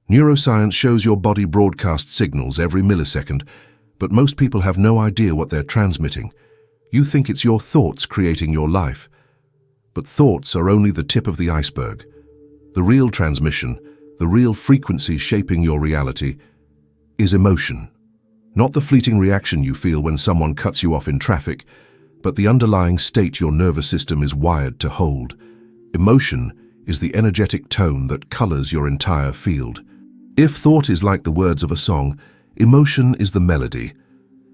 Neuroscience shows your body broadcasts signals every millisecond, but most people have no idea what they're transmitting. You think it's your thoughts creating your life, but thoughts are only the tip of the iceberg. The real transmission, the real frequency shaping your reality, is emotion. Not the fleeting reaction you feel when someone cuts you off in traffic, but the underlying state your nervous system is wired to hold. Emotion is the energetic tone that colors your entire field. If thought is like the words of a song, emotion is the melody.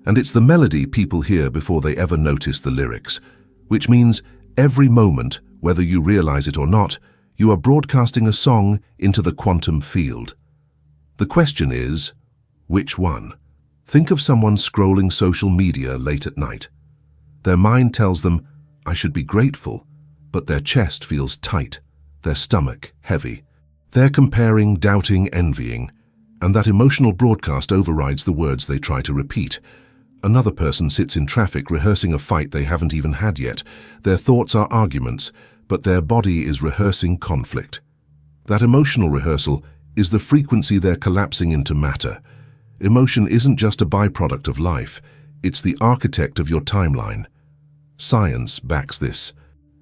And it's the melody people hear before they ever notice the lyrics, which means every moment, whether you realize it or not, you are broadcasting a song into the quantum field. The question is, which one? Think of someone scrolling social media late at night. Their mind tells them, I should be grateful, but their chest feels tight, their stomach heavy. They're comparing, doubting, envying, and that emotional broadcast overrides the words they try to repeat. Another person sits in traffic rehearsing a fight they haven't even had yet. Their thoughts are arguments, but their body is rehearsing conflict. That emotional rehearsal is the frequency they're collapsing into matter. Emotion isn't just a byproduct of life, it's the architect of your timeline. Science backs this.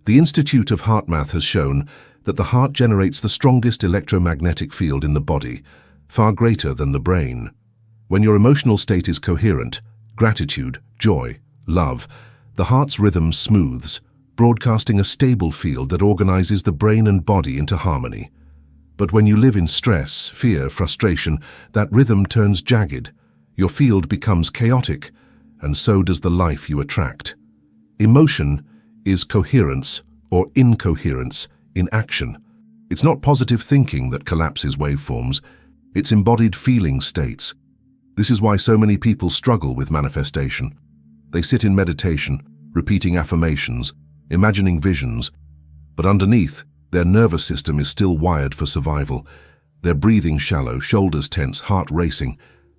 The Institute of HeartMath has shown that the heart generates the strongest electromagnetic field in the body, far greater than the brain. When your emotional state is coherent, gratitude, joy, love, the heart's rhythm smooths, broadcasting a stable field that organizes the brain and body into harmony. But when you live in stress, fear, frustration, that rhythm turns jagged. Your field becomes chaotic, and so does the life you attract. Emotion is coherence or incoherence in action. It's not positive thinking that collapses waveforms, it's embodied feeling states. This is why so many people struggle with manifestation. They sit in meditation, repeating affirmations, imagining visions, but underneath, their nervous system is still wired for survival. They're breathing shallow, shoulders tense, heart racing.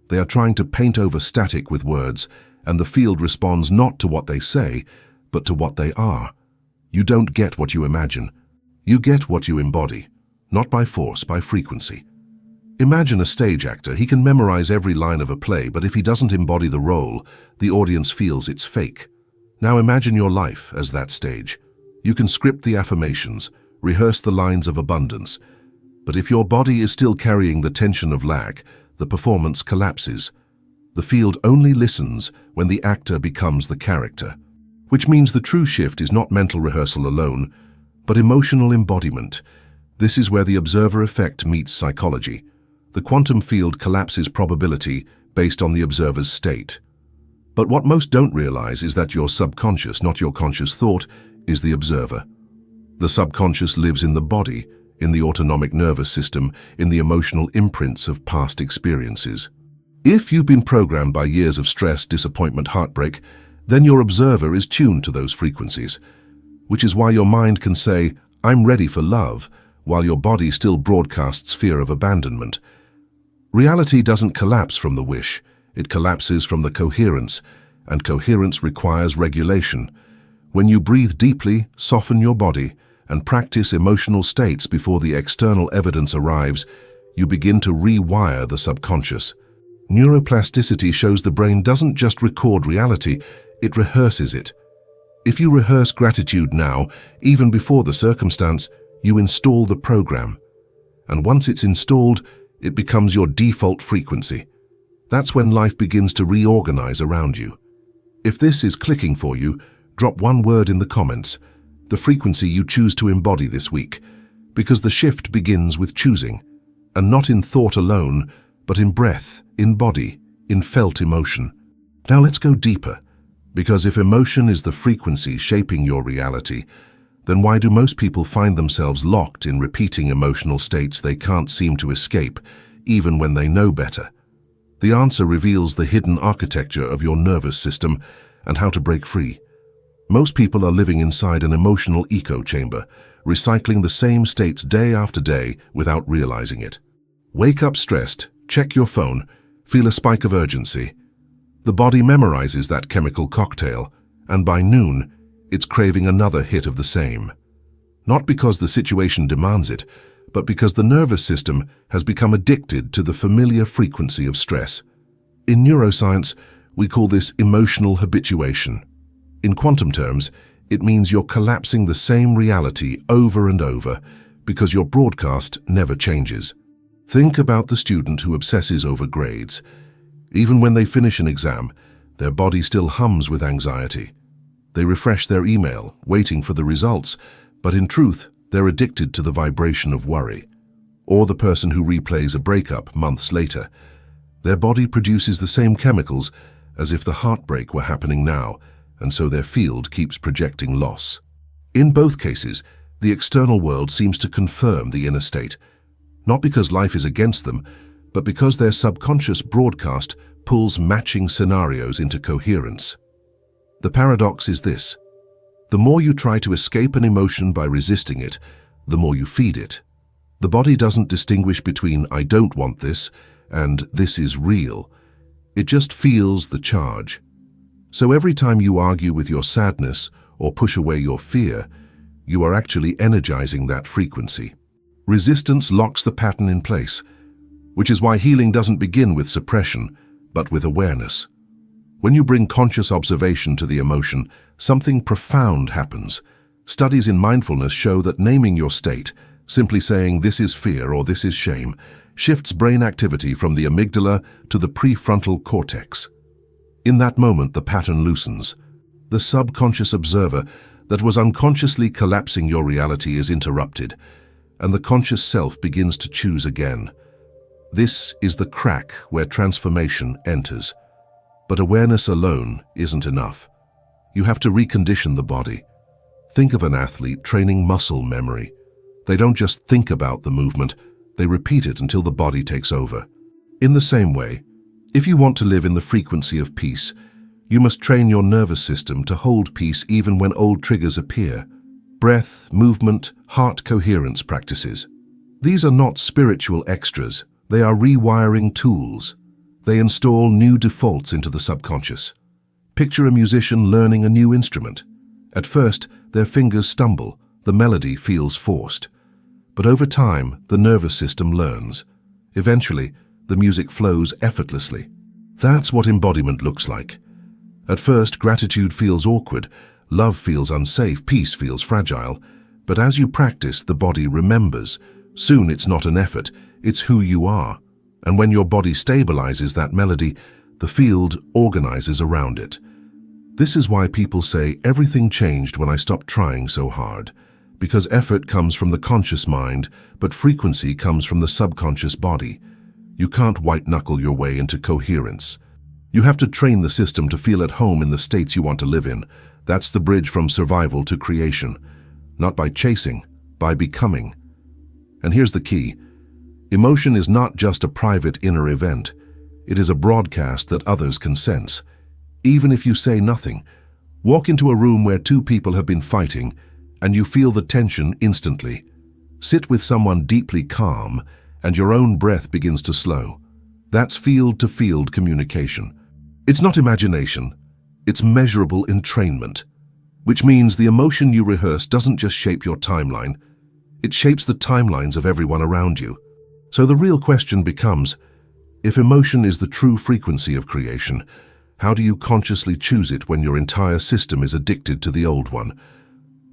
They are trying to paint over static with words, and the field responds not to what they say, but to what they are. You don't get what you imagine. You get what you embody, not by force, by frequency. Imagine a stage actor. He can memorize every line of a play, but if he doesn't embody the role, the audience feels it's fake. Now imagine your life as that stage. You can script the affirmations, rehearse the lines of abundance, but if your body is still carrying the tension of lack, the performance collapses. The field only listens when the actor becomes the character, which means the true shift is not mental rehearsal alone, but emotional embodiment. This is where the observer effect meets psychology. The quantum field collapses probability based on the observer's state. But what most don't realize is that your subconscious, not your conscious thought, is the observer. The subconscious lives in the body, in the autonomic nervous system, in the emotional imprints of past experiences. If you've been programmed by years of stress, disappointment, heartbreak, then your observer is tuned to those frequencies, which is why your mind can say, I'm ready for love, while your body still broadcasts fear of abandonment. Reality doesn't collapse from the wish, it collapses from the coherence, and coherence requires regulation. When you breathe deeply, soften your body, and practice emotional states before the external evidence arrives, you begin to rewire the subconscious. Neuroplasticity shows the brain doesn't just record reality, it rehearses it. If you rehearse gratitude now, even before the circumstance, you install the program. And once it's installed, it becomes your default frequency. That's when life begins to reorganize around you. If this is clicking for you, drop one word in the comments, the frequency you choose to embody this week, because the shift begins with choosing, and not in thought alone, but in breath, in body, in felt emotion. Now let's go deeper, because if emotion is the frequency shaping your reality, then why do most people find themselves locked in repeating emotional states they can't seem to escape, even when they know better? The answer reveals the hidden architecture of your nervous system and how to break free. Most people are living inside an emotional echo chamber, recycling the same states day after day without realizing it. Wake up stressed, check your phone, feel a spike of urgency. The body memorizes that chemical cocktail, and by noon, it's craving another hit of the same. Not because the situation demands it, but because the nervous system has become addicted to the familiar frequency of stress. In neuroscience, we call this emotional habituation. In quantum terms, it means you're collapsing the same reality over and over because your broadcast never changes. Think about the student who obsesses over grades. Even when they finish an exam, their body still hums with anxiety. They refresh their email, waiting for the results, but in truth, they're addicted to the vibration of worry. Or the person who replays a breakup months later. Their body produces the same chemicals as if the heartbreak were happening now, and so their field keeps projecting loss. In both cases, the external world seems to confirm the inner state, not because life is against them, but because their subconscious broadcast pulls matching scenarios into coherence. The paradox is this: the more you try to escape an emotion by resisting it, the more you feed it. The body doesn't distinguish between "I don't want this" and "this is real." It just feels the charge. So every time you argue with your sadness or push away your fear, you are actually energizing that frequency. Resistance locks the pattern in place, which is why healing doesn't begin with suppression, but with awareness. When you bring conscious observation to the emotion, something profound happens. Studies in mindfulness show that naming your state, simply saying "this is fear" or "this is shame," shifts brain activity from the amygdala to the prefrontal cortex. In that moment, the pattern loosens. The subconscious observer that was unconsciously collapsing your reality is interrupted, and the conscious self begins to choose again. This is the crack where transformation enters. But awareness alone isn't enough. You have to recondition the body. Think of an athlete training muscle memory. They don't just think about the movement, they repeat it until the body takes over. In the same way, if you want to live in the frequency of peace, you must train your nervous system to hold peace even when old triggers appear. Breath, movement, heart coherence practices. These are not spiritual extras, they are rewiring tools. They install new defaults into the subconscious. Picture a musician learning a new instrument. At first, their fingers stumble, the melody feels forced. But over time, the nervous system learns. Eventually, the music flows effortlessly. That's what embodiment looks like. At first, gratitude feels awkward, love feels unsafe, peace feels fragile. But as you practice, the body remembers. Soon it's not an effort, it's who you are. And when your body stabilizes that melody, the field organizes around it. This is why people say everything changed when I stopped trying so hard. Because effort comes from the conscious mind, but frequency comes from the subconscious body. You can't white-knuckle your way into coherence. You have to train the system to feel at home in the states you want to live in. That's the bridge from survival to creation. Not by chasing, by becoming. And here's the key. Emotion is not just a private inner event. It is a broadcast that others can sense. Even if you say nothing, walk into a room where two people have been fighting, and you feel the tension instantly. Sit with someone deeply calm, and your own breath begins to slow. That's field-to-field communication. It's not imagination, it's measurable entrainment, which means the emotion you rehearse doesn't just shape your timeline, it shapes the timelines of everyone around you. So the real question becomes, if emotion is the true frequency of creation, how do you consciously choose it when your entire system is addicted to the old one?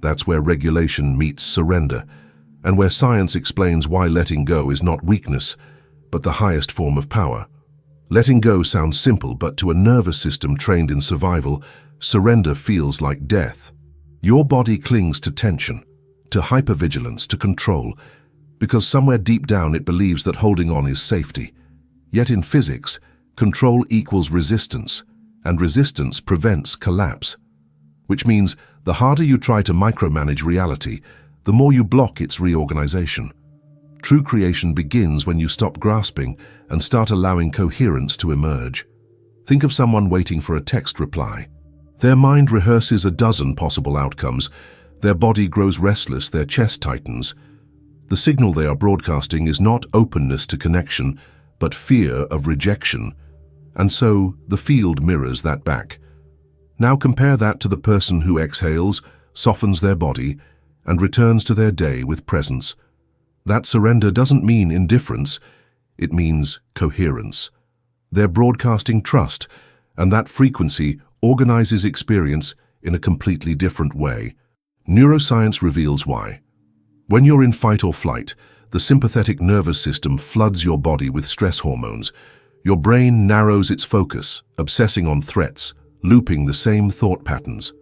That's where regulation meets surrender, and where science explains why letting go is not weakness, but the highest form of power. Letting go sounds simple, but to a nervous system trained in survival, surrender feels like death. Your body clings to tension, to hypervigilance, to control, because somewhere deep down it believes that holding on is safety. Yet in physics, control equals resistance, and resistance prevents collapse. Which means the harder you try to micromanage reality, the more you block its reorganization. True creation begins when you stop grasping and start allowing coherence to emerge. Think of someone waiting for a text reply. Their mind rehearses a dozen possible outcomes. Their body grows restless, their chest tightens. The signal they are broadcasting is not openness to connection, but fear of rejection. And so the field mirrors that back. Now compare that to the person who exhales, softens their body, and returns to their day with presence. That surrender doesn't mean indifference, it means coherence. They're broadcasting trust, and that frequency organizes experience in a completely different way. Neuroscience reveals why. When you're in fight or flight, the sympathetic nervous system floods your body with stress hormones. Your brain narrows its focus, obsessing on threats, looping the same thought patterns.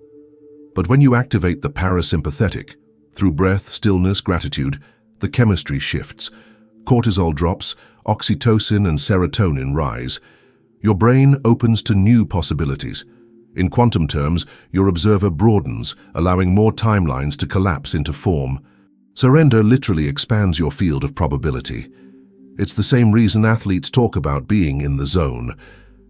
But when you activate the parasympathetic, through breath, stillness, gratitude, the chemistry shifts. Cortisol drops, oxytocin and serotonin rise. Your brain opens to new possibilities. In quantum terms, your observer broadens, allowing more timelines to collapse into form. Surrender literally expands your field of probability. It's the same reason athletes talk about being in the zone.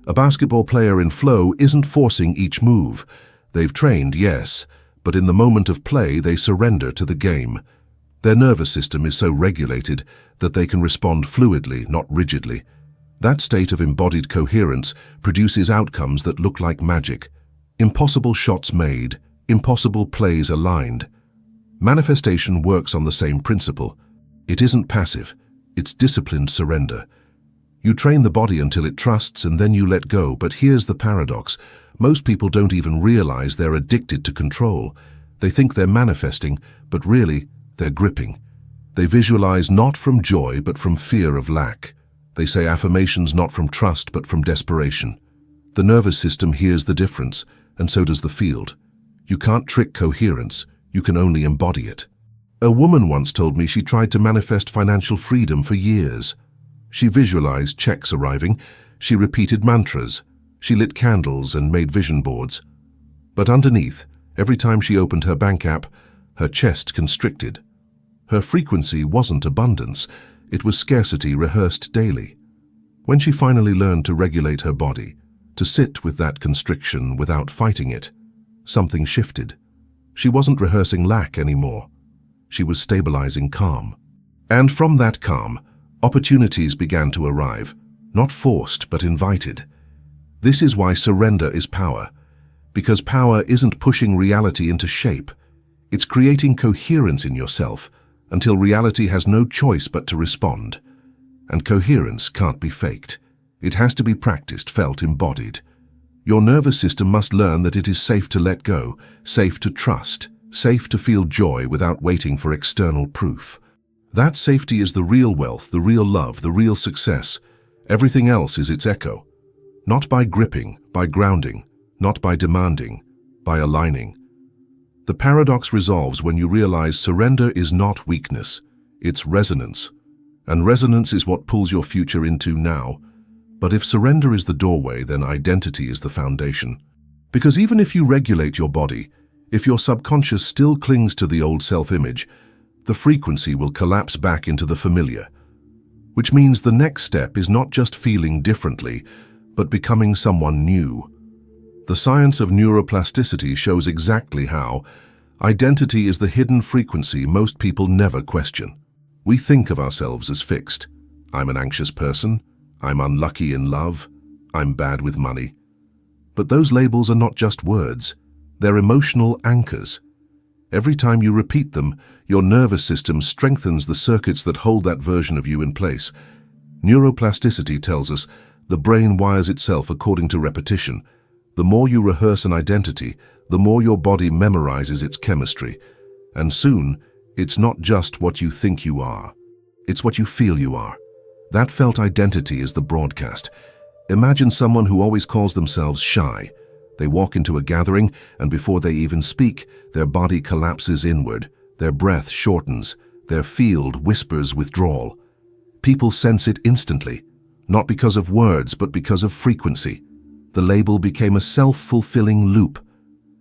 A basketball player in flow isn't forcing each move. They've trained, yes, but in the moment of play they surrender to the game. Their nervous system is so regulated that they can respond fluidly, not rigidly. That state of embodied coherence produces outcomes that look like magic. Impossible shots made, impossible plays aligned. Manifestation works on the same principle. It isn't passive, it's disciplined surrender. You train the body until it trusts and then you let go, but here's the paradox. Most people don't even realize they're addicted to control. They think they're manifesting, but really, they're gripping. They visualize not from joy, but from fear of lack. They say affirmations not from trust, but from desperation. The nervous system hears the difference, and so does the field. You can't trick coherence, you can only embody it. A woman once told me she tried to manifest financial freedom for years. She visualized checks arriving, she repeated mantras, she lit candles and made vision boards. But underneath, every time she opened her bank app, her chest constricted. Her frequency wasn't abundance, it was scarcity rehearsed daily. When she finally learned to regulate her body, to sit with that constriction without fighting it, something shifted. She wasn't rehearsing lack anymore. She was stabilizing calm. And from that calm, opportunities began to arrive, not forced but invited. This is why surrender is power, because power isn't pushing reality into shape. It's creating coherence in yourself until reality has no choice but to respond. And coherence can't be faked. It has to be practiced, felt, embodied. Your nervous system must learn that it is safe to let go, safe to trust, safe to feel joy without waiting for external proof. That safety is the real wealth, the real love, the real success. Everything else is its echo. Not by gripping, by grounding, not by demanding, by aligning. The paradox resolves when you realize surrender is not weakness, it's resonance. And resonance is what pulls your future into now. But if surrender is the doorway, then identity is the foundation. Because even if you regulate your body, if your subconscious still clings to the old self-image, the frequency will collapse back into the familiar. Which means the next step is not just feeling differently, but becoming someone new. The science of neuroplasticity shows exactly how. Identity is the hidden frequency most people never question. We think of ourselves as fixed. I'm an anxious person. I'm unlucky in love. I'm bad with money. But those labels are not just words. They're emotional anchors. Every time you repeat them, your nervous system strengthens the circuits that hold that version of you in place. Neuroplasticity tells us the brain wires itself according to repetition. The more you rehearse an identity, the more your body memorizes its chemistry. And soon, it's not just what you think you are. It's what you feel you are. That felt identity is the broadcast. Imagine someone who always calls themselves shy. They walk into a gathering, and before they even speak, their body collapses inward, their breath shortens, their field whispers withdrawal. People sense it instantly, not because of words, but because of frequency. The label became a self-fulfilling loop.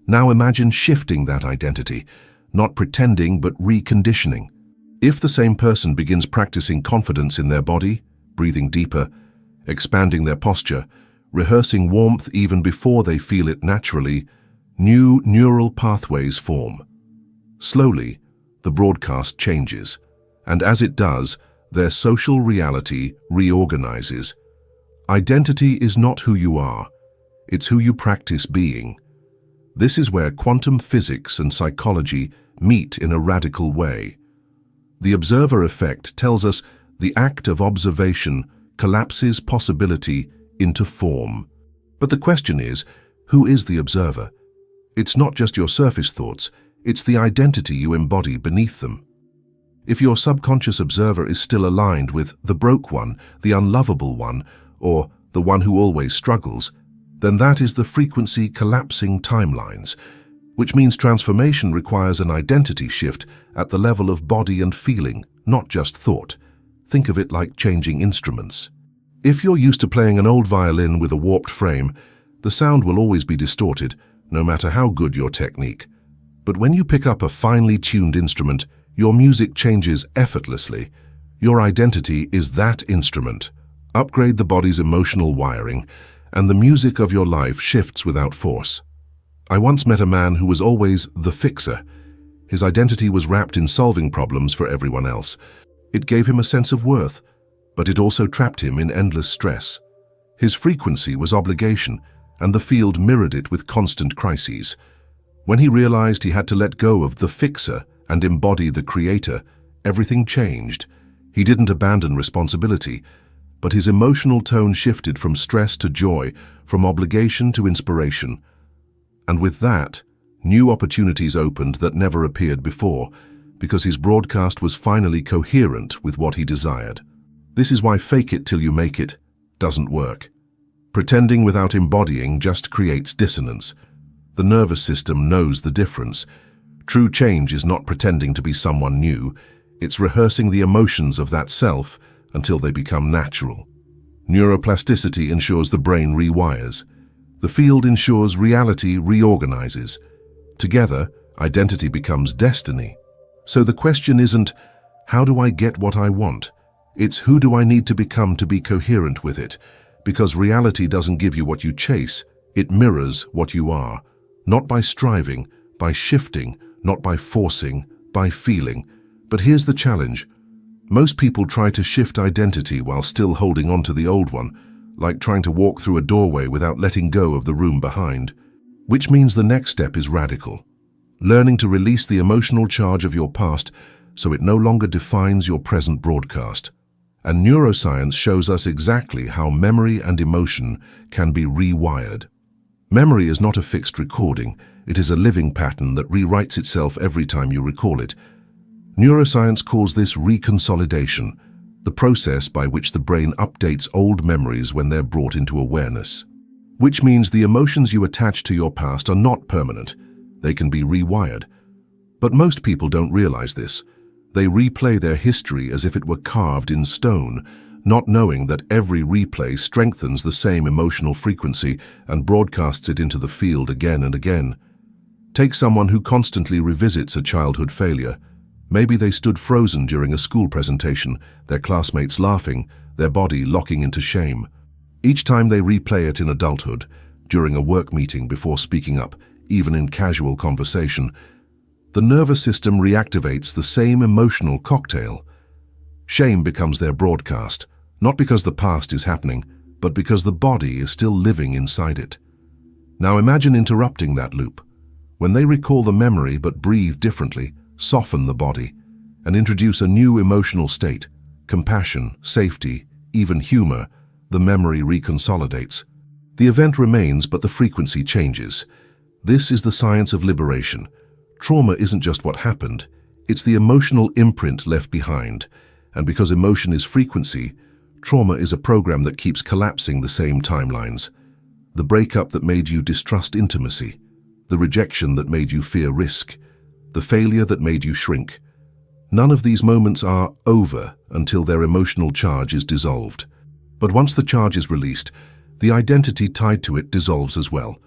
Now imagine shifting that identity, not pretending but reconditioning. If the same person begins practicing confidence in their body, breathing deeper, expanding their posture, rehearsing warmth even before they feel it naturally, new neural pathways form. Slowly, the broadcast changes, and as it does, their social reality reorganizes. Identity is not who you are, it's who you practice being. This is where quantum physics and psychology meet in a radical way. The observer effect tells us the act of observation collapses possibility into form. But the question is, who is the observer? It's not just your surface thoughts, it's the identity you embody beneath them. If your subconscious observer is still aligned with the broke one, the unlovable one, or the one who always struggles, then that is the frequency collapsing timelines, which means transformation requires an identity shift at the level of body and feeling, not just thought. Think of it like changing instruments. If you're used to playing an old violin with a warped frame, the sound will always be distorted, no matter how good your technique. But when you pick up a finely tuned instrument, your music changes effortlessly. Your identity is that instrument. Upgrade the body's emotional wiring, and the music of your life shifts without force. I once met a man who was always the fixer. His identity was wrapped in solving problems for everyone else. It gave him a sense of worth, but it also trapped him in endless stress. His frequency was obligation, and the field mirrored it with constant crises. When he realized he had to let go of the fixer and embody the creator, everything changed. He didn't abandon responsibility, but his emotional tone shifted from stress to joy, from obligation to inspiration. And with that, new opportunities opened that never appeared before, because his broadcast was finally coherent with what he desired. This is why fake it till you make it doesn't work. Pretending without embodying just creates dissonance. The nervous system knows the difference. True change is not pretending to be someone new. It's rehearsing the emotions of that self until they become natural. Neuroplasticity ensures the brain rewires. The field ensures reality reorganizes. Together, identity becomes destiny. So the question isn't, how do I get what I want? It's who do I need to become to be coherent with it? Because reality doesn't give you what you chase, it mirrors what you are. Not by striving, by shifting, not by forcing, by feeling. But here's the challenge. Most people try to shift identity while still holding on to the old one, like trying to walk through a doorway without letting go of the room behind. Which means the next step is radical. Learning to release the emotional charge of your past so it no longer defines your present broadcast. And neuroscience shows us exactly how memory and emotion can be rewired. Memory is not a fixed recording, it is a living pattern that rewrites itself every time you recall it. Neuroscience calls this reconsolidation, the process by which the brain updates old memories when they're brought into awareness. Which means the emotions you attach to your past are not permanent. They can be rewired. But most people don't realize this. They replay their history as if it were carved in stone, not knowing that every replay strengthens the same emotional frequency and broadcasts it into the field again and again. Take someone who constantly revisits a childhood failure. Maybe they stood frozen during a school presentation, their classmates laughing, their body locking into shame. Each time they replay it in adulthood, during a work meeting before speaking up, even in casual conversation, the nervous system reactivates the same emotional cocktail. Shame becomes their broadcast, not because the past is happening, but because the body is still living inside it. Now imagine interrupting that loop. When they recall the memory but breathe differently, soften the body, and introduce a new emotional state, compassion, safety, even humor, the memory reconsolidates. The event remains, but the frequency changes. This is the science of liberation. Trauma isn't just what happened, it's the emotional imprint left behind. And because emotion is frequency, trauma is a program that keeps collapsing the same timelines. The breakup that made you distrust intimacy, the rejection that made you fear risk, the failure that made you shrink. None of these moments are over until their emotional charge is dissolved. But once the charge is released, the identity tied to it dissolves as well.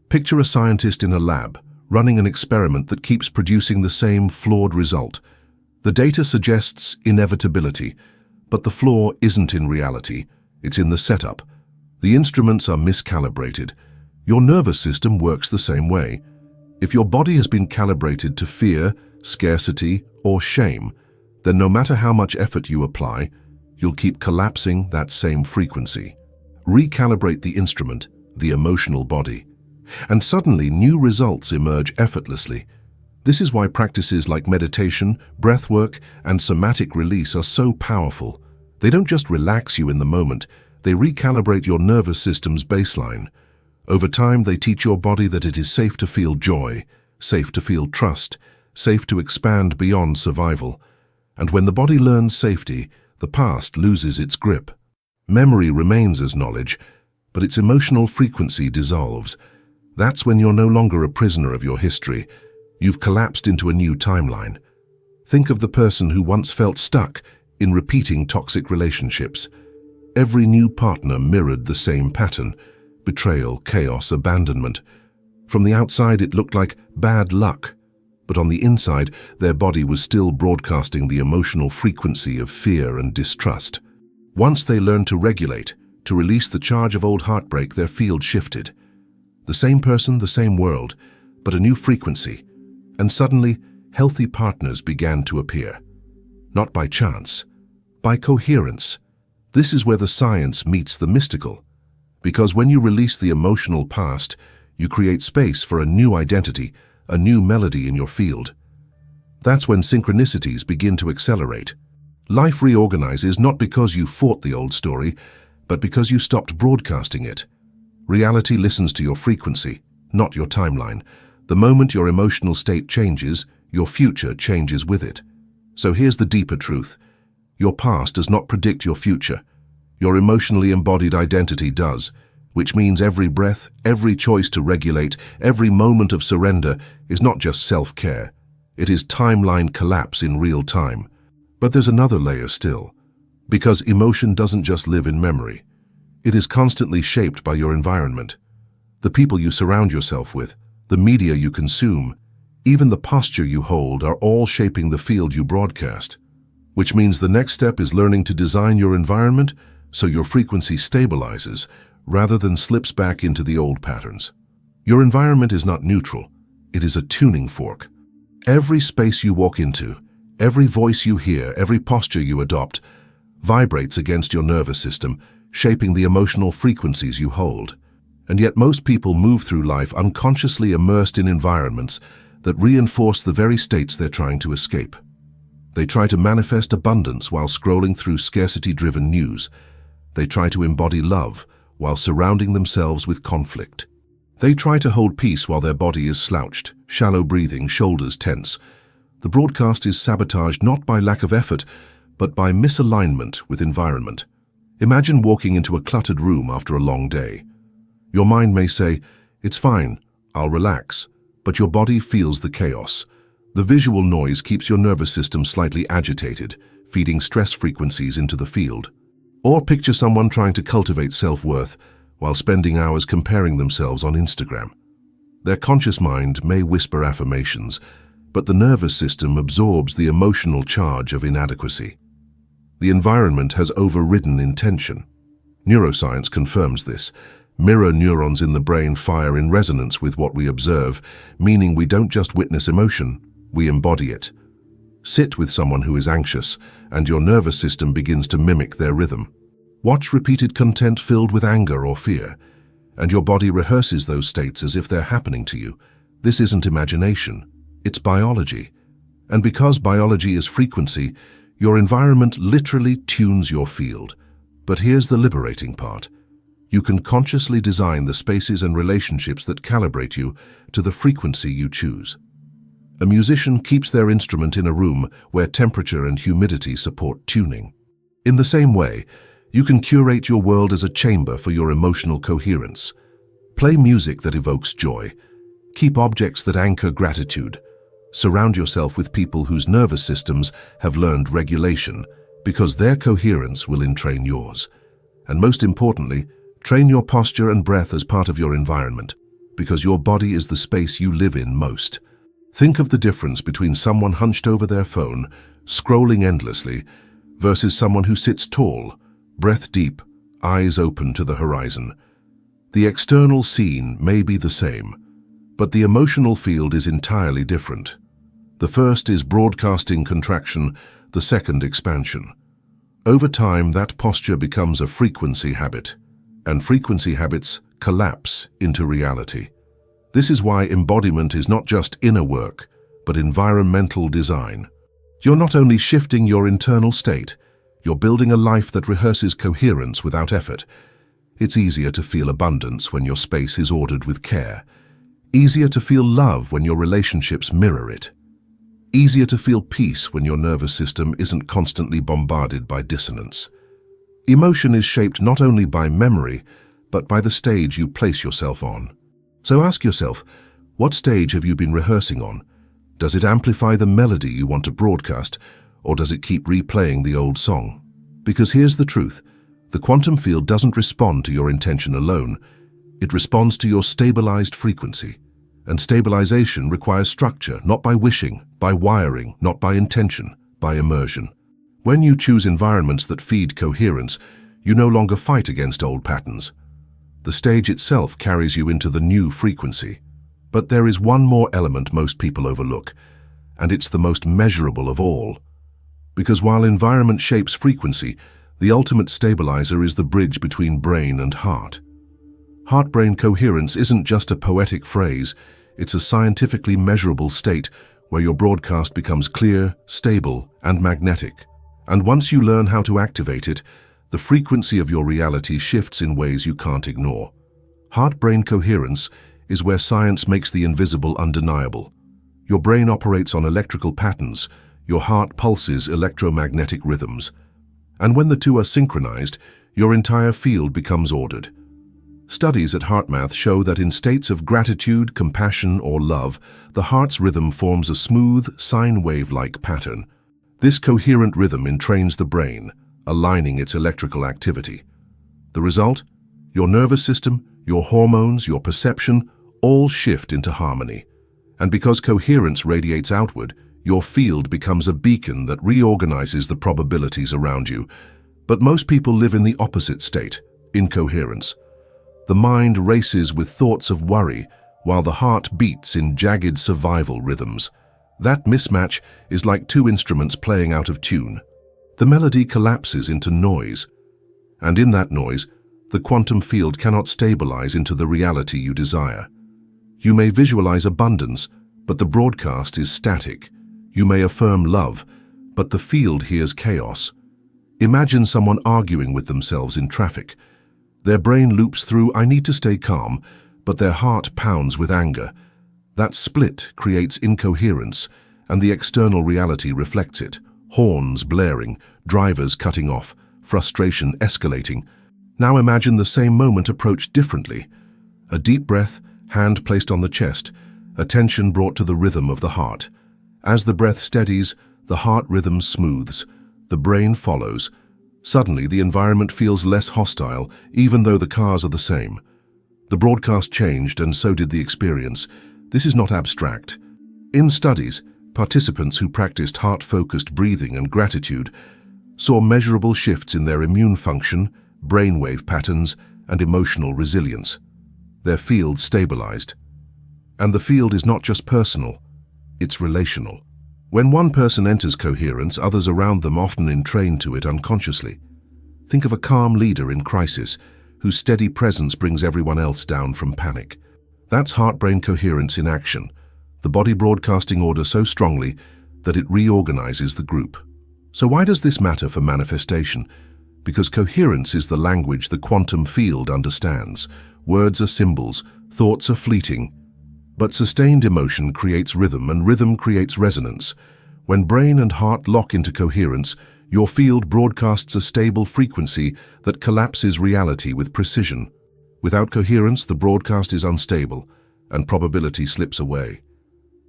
Picture a scientist in a lab, running an experiment that keeps producing the same flawed result. The data suggests inevitability, but the flaw isn't in reality, it's in the setup. The instruments are miscalibrated. Your nervous system works the same way. If your body has been calibrated to fear, scarcity, or shame, then no matter how much effort you apply, you'll keep collapsing that same frequency. Recalibrate the instrument, the emotional body, and suddenly new results emerge effortlessly. This is why practices like meditation, breathwork, and somatic release are so powerful. They don't just relax you in the moment, they recalibrate your nervous system's baseline. Over time, they teach your body that it is safe to feel joy, safe to feel trust, safe to expand beyond survival. And when the body learns safety, the past loses its grip. Memory remains as knowledge, but its emotional frequency dissolves. That's when you're no longer a prisoner of your history. You've collapsed into a new timeline. Think of the person who once felt stuck in repeating toxic relationships. Every new partner mirrored the same pattern: betrayal, chaos, abandonment. From the outside, it looked like bad luck, but on the inside, their body was still broadcasting the emotional frequency of fear and distrust. Once they learned to regulate, to release the charge of old heartbreak, their field shifted. The same person, the same world, but a new frequency. And suddenly, healthy partners began to appear. Not by chance, by coherence. This is where the science meets the mystical. Because when you release the emotional past, you create space for a new identity, a new melody in your field. That's when synchronicities begin to accelerate. Life reorganizes not because you fought the old story, but because you stopped broadcasting it. Reality listens to your frequency, not your timeline. The moment your emotional state changes, your future changes with it. So here's the deeper truth. Your past does not predict your future. Your emotionally embodied identity does, which means every breath, every choice to regulate, every moment of surrender is not just self-care. It is timeline collapse in real time. But there's another layer still, because emotion doesn't just live in memory. It is constantly shaped by your environment. The people you surround yourself with, the media you consume, even the posture you hold are all shaping the field you broadcast. Which means the next step is learning to design your environment so your frequency stabilizes rather than slips back into the old patterns. Your environment is not neutral, it is a tuning fork. Every space you walk into, every voice you hear, every posture you adopt, vibrates against your nervous system, shaping the emotional frequencies you hold. And yet most people move through life unconsciously immersed in environments that reinforce the very states they're trying to escape. They try to manifest abundance while scrolling through scarcity-driven news. They try to embody love while surrounding themselves with conflict. They try to hold peace while their body is slouched, shallow breathing, shoulders tense. The broadcast is sabotaged not by lack of effort, but by misalignment with environment. Imagine walking into a cluttered room after a long day. Your mind may say, "It's fine, I'll relax," but your body feels the chaos. The visual noise keeps your nervous system slightly agitated, feeding stress frequencies into the field. Or picture someone trying to cultivate self-worth while spending hours comparing themselves on Instagram. Their conscious mind may whisper affirmations, but the nervous system absorbs the emotional charge of inadequacy. The environment has overridden intention. Neuroscience confirms this. Mirror neurons in the brain fire in resonance with what we observe, meaning we don't just witness emotion, we embody it. Sit with someone who is anxious, and your nervous system begins to mimic their rhythm. Watch repeated content filled with anger or fear, and your body rehearses those states as if they're happening to you. This isn't imagination, it's biology. And because biology is frequency, your environment literally tunes your field. But here's the liberating part. You can consciously design the spaces and relationships that calibrate you to the frequency you choose. A musician keeps their instrument in a room where temperature and humidity support tuning. In the same way, you can curate your world as a chamber for your emotional coherence. Play music that evokes joy. Keep objects that anchor gratitude. Surround yourself with people whose nervous systems have learned regulation, because their coherence will entrain yours. And most importantly, train your posture and breath as part of your environment, because your body is the space you live in most. Think of the difference between someone hunched over their phone, scrolling endlessly, versus someone who sits tall, breath deep, eyes open to the horizon. The external scene may be the same, but the emotional field is entirely different. The first is broadcasting contraction, the second expansion. Over time, that posture becomes a frequency habit, and frequency habits collapse into reality. This is why embodiment is not just inner work, but environmental design. You're not only shifting your internal state, you're building a life that rehearses coherence without effort. It's easier to feel abundance when your space is ordered with care. Easier to feel love when your relationships mirror it. Easier to feel peace when your nervous system isn't constantly bombarded by dissonance. Emotion is shaped not only by memory, but by the stage you place yourself on. So ask yourself, what stage have you been rehearsing on? Does it amplify the melody you want to broadcast, or does it keep replaying the old song? Because here's the truth. The quantum field doesn't respond to your intention alone. It responds to your stabilized frequency. And stabilization requires structure, not by wishing, by wiring, not by intention, by immersion. When you choose environments that feed coherence, you no longer fight against old patterns. The stage itself carries you into the new frequency. But there is one more element most people overlook, and it's the most measurable of all. Because while environment shapes frequency, the ultimate stabilizer is the bridge between brain and heart. Heart-brain coherence isn't just a poetic phrase, it's a scientifically measurable state where your broadcast becomes clear, stable, and magnetic. And once you learn how to activate it, the frequency of your reality shifts in ways you can't ignore. Heart-brain coherence is where science makes the invisible undeniable. Your brain operates on electrical patterns, your heart pulses electromagnetic rhythms. And when the two are synchronized, your entire field becomes ordered. Studies at HeartMath show that in states of gratitude, compassion, or love, the heart's rhythm forms a smooth, sine wave-like pattern. This coherent rhythm entrains the brain, aligning its electrical activity. The result? Your nervous system, your hormones, your perception, all shift into harmony. And because coherence radiates outward, your field becomes a beacon that reorganizes the probabilities around you. But most people live in the opposite state, incoherence. The mind races with thoughts of worry, while the heart beats in jagged survival rhythms. That mismatch is like two instruments playing out of tune. The melody collapses into noise, and in that noise, the quantum field cannot stabilize into the reality you desire. You may visualize abundance, but the broadcast is static. You may affirm love, but the field hears chaos. Imagine someone arguing with themselves in traffic. Their brain loops through, "I need to stay calm," but their heart pounds with anger. That split creates incoherence, and the external reality reflects it. Horns blaring, drivers cutting off, frustration escalating. Now imagine the same moment approached differently. A deep breath, hand placed on the chest, attention brought to the rhythm of the heart. As the breath steadies, the heart rhythm smooths. The brain follows. Suddenly, the environment feels less hostile, even though the cars are the same. The broadcast changed, and so did the experience. This is not abstract. In studies, participants who practiced heart-focused breathing and gratitude saw measurable shifts in their immune function, brainwave patterns, and emotional resilience. Their field stabilized. And the field is not just personal, it's relational. When one person enters coherence, others around them often entrain to it unconsciously. Think of a calm leader in crisis, whose steady presence brings everyone else down from panic. That's heart-brain coherence in action, the body broadcasting order so strongly that it reorganizes the group. So why does this matter for manifestation? Because coherence is the language the quantum field understands. Words are symbols, thoughts are fleeting. But sustained emotion creates rhythm, and rhythm creates resonance. When brain and heart lock into coherence, your field broadcasts a stable frequency that collapses reality with precision. Without coherence, the broadcast is unstable, and probability slips away.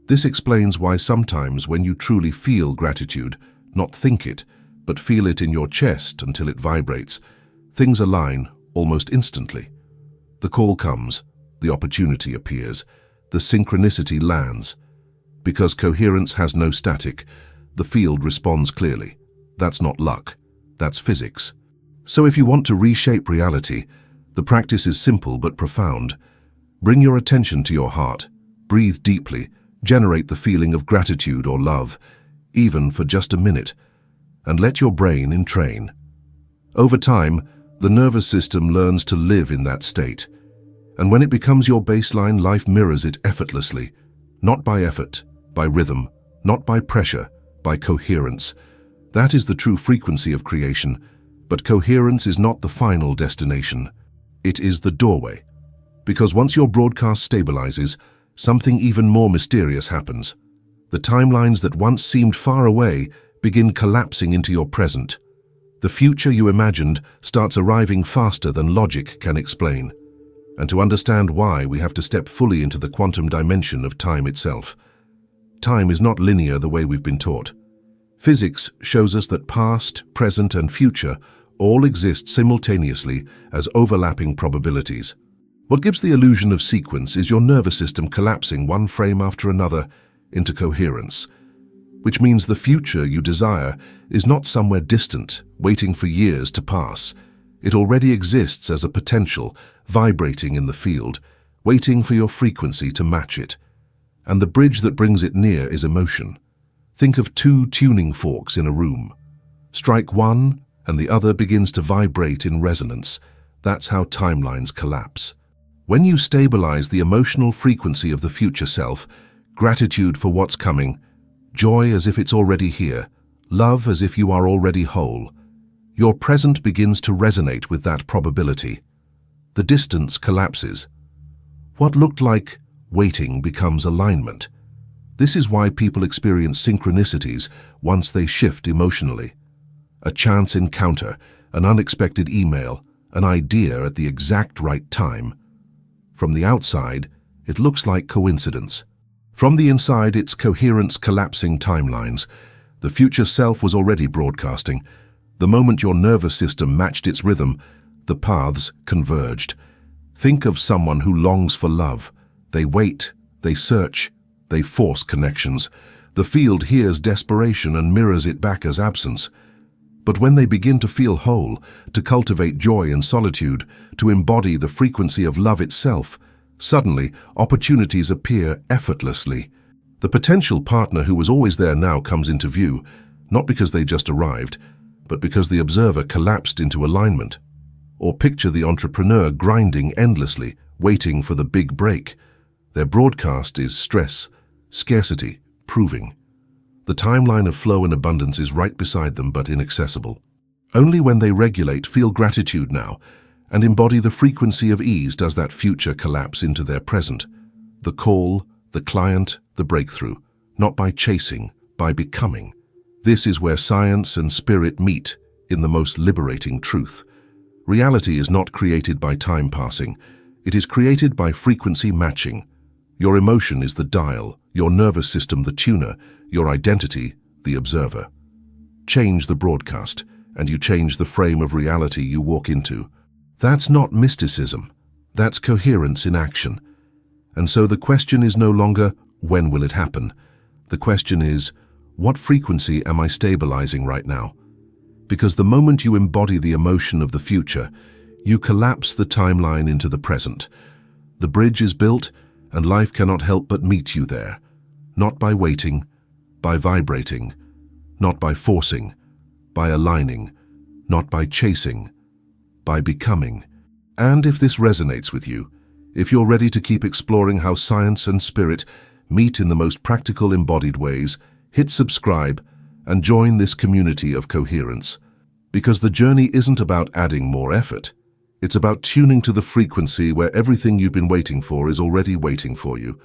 This explains why sometimes when you truly feel gratitude, not think it, but feel it in your chest until it vibrates, things align almost instantly. The call comes, the opportunity appears, the synchronicity lands. Because coherence has no static, the field responds clearly. That's not luck, that's physics. So if you want to reshape reality, the practice is simple but profound. Bring your attention to your heart, breathe deeply, generate the feeling of gratitude or love, even for just a minute, and let your brain entrain. Over time, the nervous system learns to live in that state. And when it becomes your baseline, life mirrors it effortlessly, not by effort, by rhythm, not by pressure, by coherence. That is the true frequency of creation, but coherence is not the final destination. It is the doorway. Because once your broadcast stabilizes, something even more mysterious happens. The timelines that once seemed far away begin collapsing into your present. The future you imagined starts arriving faster than logic can explain. And to understand why, we have to step fully into the quantum dimension of time itself. Time is not linear the way we've been taught. Physics shows us that past, present, and future all exist simultaneously as overlapping probabilities. What gives the illusion of sequence is your nervous system collapsing one frame after another into coherence, which means the future you desire is not somewhere distant, waiting for years to pass. It already exists as a potential, vibrating in the field, waiting for your frequency to match it. And the bridge that brings it near is emotion. Think of two tuning forks in a room. Strike one, and the other begins to vibrate in resonance. That's how timelines collapse. When you stabilize the emotional frequency of the future self, gratitude for what's coming, joy as if it's already here, love as if you are already whole, your present begins to resonate with that probability. The distance collapses. What looked like waiting becomes alignment. This is why people experience synchronicities once they shift emotionally. A chance encounter, an unexpected email, an idea at the exact right time. From the outside, it looks like coincidence. From the inside, it's coherence collapsing timelines. The future self was already broadcasting. The moment your nervous system matched its rhythm, the paths converged. Think of someone who longs for love. They wait, they search, they force connections. The field hears desperation and mirrors it back as absence. But when they begin to feel whole, to cultivate joy in solitude, to embody the frequency of love itself, suddenly opportunities appear effortlessly. The potential partner who was always there now comes into view, not because they just arrived, but because the observer collapsed into alignment. Or picture the entrepreneur grinding endlessly, waiting for the big break. Their broadcast is stress, scarcity, proving. The timeline of flow and abundance is right beside them but inaccessible. Only when they regulate, feel gratitude now, and embody the frequency of ease does that future collapse into their present. The call, the client, the breakthrough, not by chasing, by becoming. This is where science and spirit meet in the most liberating truth. Reality is not created by time passing. It is created by frequency matching. Your emotion is the dial, your nervous system the tuner, your identity the observer. Change the broadcast, and you change the frame of reality you walk into. That's not mysticism. That's coherence in action. And so the question is no longer, when will it happen? The question is, what frequency am I stabilizing right now? Because the moment you embody the emotion of the future, you collapse the timeline into the present. The bridge is built, and life cannot help but meet you there. Not by waiting, by vibrating. Not by forcing, by aligning. Not by chasing, by becoming. And if this resonates with you, if you're ready to keep exploring how science and spirit meet in the most practical embodied ways, hit subscribe and join this community of coherence. Because the journey isn't about adding more effort. It's about tuning to the frequency where everything you've been waiting for is already waiting for you.